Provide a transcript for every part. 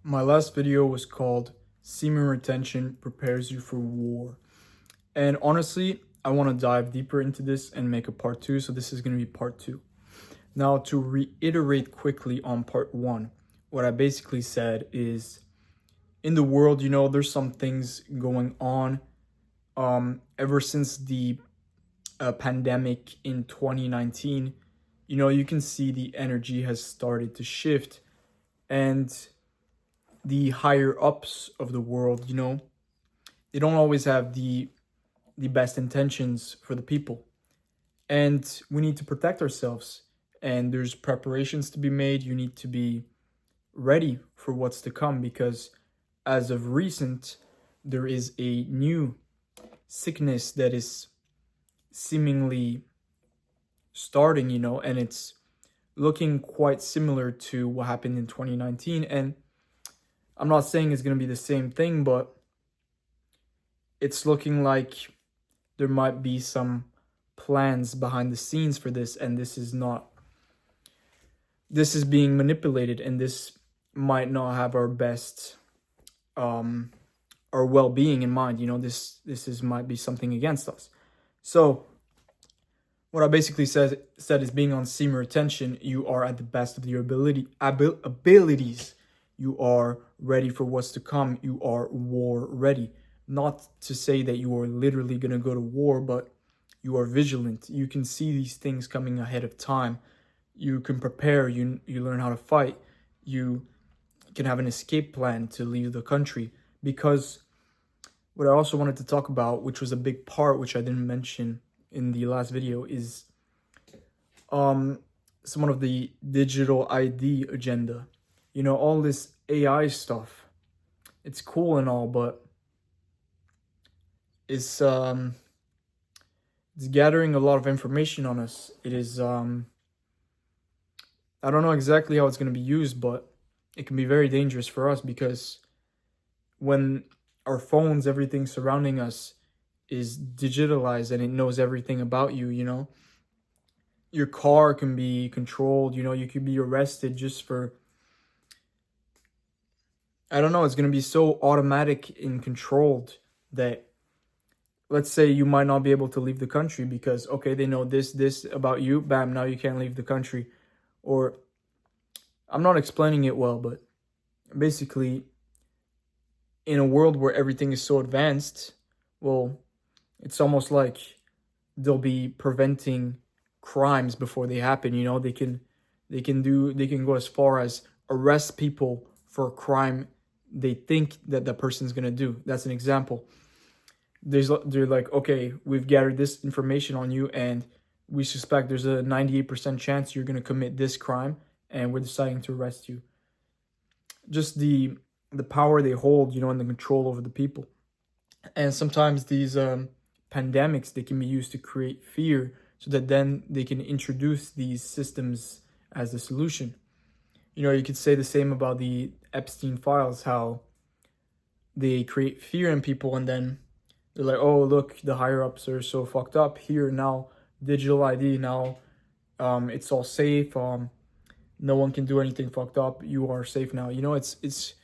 My last video was called Semen Retention Prepares You for War. And honestly, I want to dive deeper into this and make a part two. So this is going to be part two. Now, to reiterate quickly on part one, what I basically said is in the world, there's some things going on. Ever since the pandemic in 2019, you can see the energy has started to shift. And the higher ups of the world, they don't always have the best intentions for the people. And we need to protect ourselves. And there's preparations to be made. You need to be ready for what's to come because as of recent, there is a new sickness that is seemingly starting, and it's looking quite similar to what happened in 2019. And I'm not saying it's going to be the same thing, but it's looking like there might be some plans behind the scenes for this, and this is being manipulated, and this might not have our best our well-being in mind. Might be something against us. So what I basically said is being on semen retention, you are at the best of your abilities. You are ready for what's to come. You are war ready. Not to say that you are literally going to go to war, but you are vigilant. You can see these things coming ahead of time. You can prepare. You learn how to fight. You can have an escape plan to leave the country. Because what I also wanted to talk about, which was a big part, which I didn't mention in the last video, is some of the digital ID agenda. All this AI stuff. It's cool and all, but it's gathering a lot of information on us. It is I don't know exactly how it's going to be used, but it can be very dangerous for us because when our phones, everything surrounding us is digitalized and it knows everything about you, your car can be controlled, you could be arrested just for, I don't know, it's going to be so automatic and controlled that, let's say you might not be able to leave the country because, okay, they know this about you, bam, now you can't leave the country. Or, I'm not explaining it well, but basically, in a world where everything is so advanced, well, it's almost like they'll be preventing crimes before they happen. They can go as far as arrest people for a crime they think that the person's gonna do. That's an example. They're like, okay, we've gathered this information on you, and we suspect there's a 98% chance you're gonna commit this crime, and we're deciding to arrest you. Just the power they hold, and the control over the people. And sometimes these pandemics, they can be used to create fear so that then they can introduce these systems as the solution. You could say the same about the Epstein files, how they create fear in people and then they're like, oh, look, the higher ups are so fucked up. Here now, digital ID, now it's all safe. No one can do anything fucked up. You are safe now. It's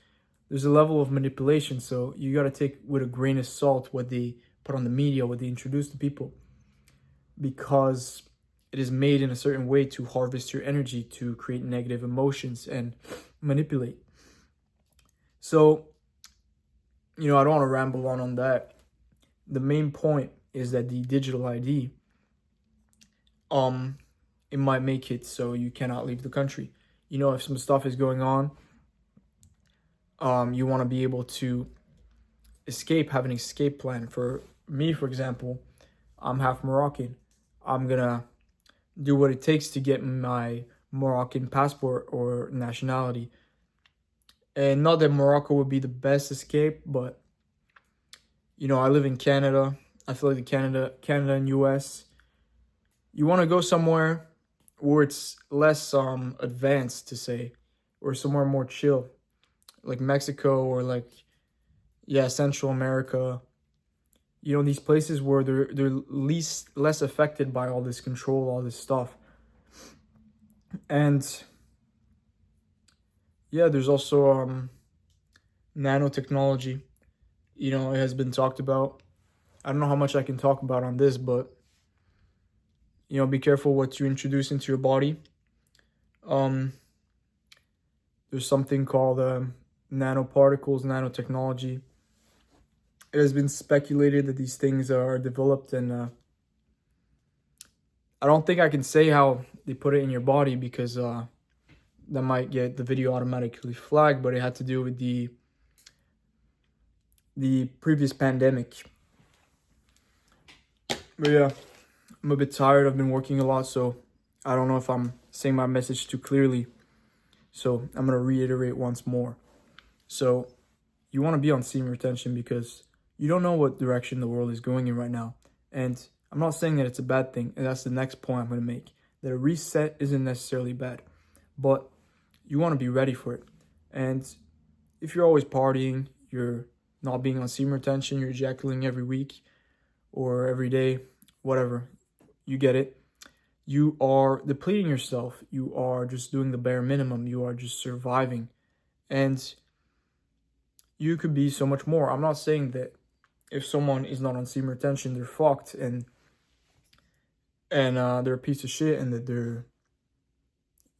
there's a level of manipulation, so you got to take with a grain of salt what they put on the media, what they introduce to people, because it is made in a certain way to harvest your energy, to create negative emotions and manipulate. So, I don't want to ramble on that. The main point is that the digital ID, it might make it so you cannot leave the country. If some stuff is going on, you want to be able to escape, have an escape plan. For me, for example, I'm half Moroccan. I'm gonna do what it takes to get my Moroccan passport or nationality. And not that Morocco would be the best escape, but I live in Canada. I feel like Canada and US, you want to go somewhere where it's less advanced, to say, or somewhere more chill, like Mexico or Central America. These places where they're less affected by all this control, all this stuff. And yeah, there's also nanotechnology, it has been talked about. I don't know how much I can talk about on this, but be careful what you introduce into your body. Um, there's something called nanoparticles, nanotechnology. It has been speculated that these things are developed, and I don't think I can say how they put it in your body because that might get the video automatically flagged. But it had to do with the previous pandemic. But yeah, I'm a bit tired. I've been working a lot, so I don't know if I'm saying my message too clearly. So I'm going to reiterate once more. So you want to be on semen retention because you don't know what direction the world is going in right now. And I'm not saying that it's a bad thing. And that's the next point I'm going to make. That a reset isn't necessarily bad. But you want to be ready for it. And if you're always partying, you're not being on semen retention, you're ejaculating every week or every day, whatever, you get it. You are depleting yourself. You are just doing the bare minimum. You are just surviving. And you could be so much more. I'm not saying that if someone is not on semen retention, they're fucked and they're a piece of shit and that they're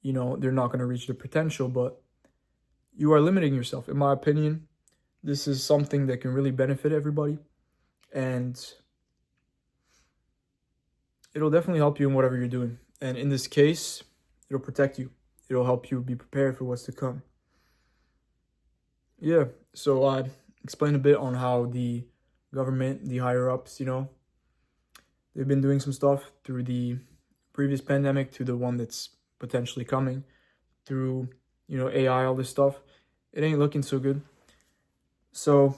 not going to reach their potential, but you are limiting yourself. In my opinion, this is something that can really benefit everybody, and it'll definitely help you in whatever you're doing. And in this case, it'll protect you. It'll help you be prepared for what's to come. Yeah, so I explained a bit on how the government, the higher ups, they've been doing some stuff through the previous pandemic to the one that's potentially coming, through, AI, all this stuff. It ain't looking so good. So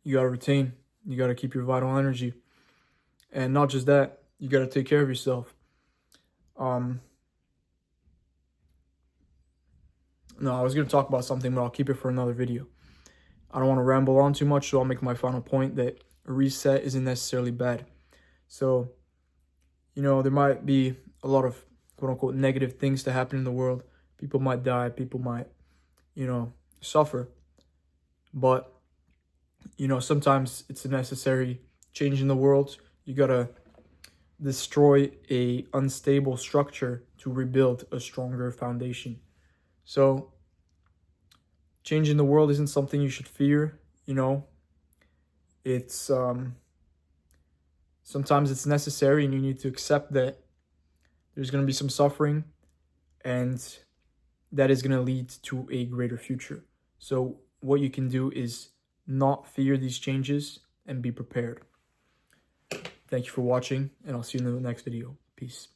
you got to retain, you got to keep your vital energy. And not just that, you got to take care of yourself. No, I was going to talk about something, but I'll keep it for another video. I don't want to ramble on too much, so I'll make my final point that a reset isn't necessarily bad. So, there might be a lot of quote-unquote negative things to happen in the world. People might die, people might, suffer. But, sometimes it's a necessary change in the world. You got to destroy a unstable structure to rebuild a stronger foundation. So changing the world isn't something you should fear, It's sometimes it's necessary, and you need to accept that there's going to be some suffering, and that is going to lead to a greater future. So what you can do is not fear these changes and be prepared. Thank you for watching, and I'll see you in the next video. Peace.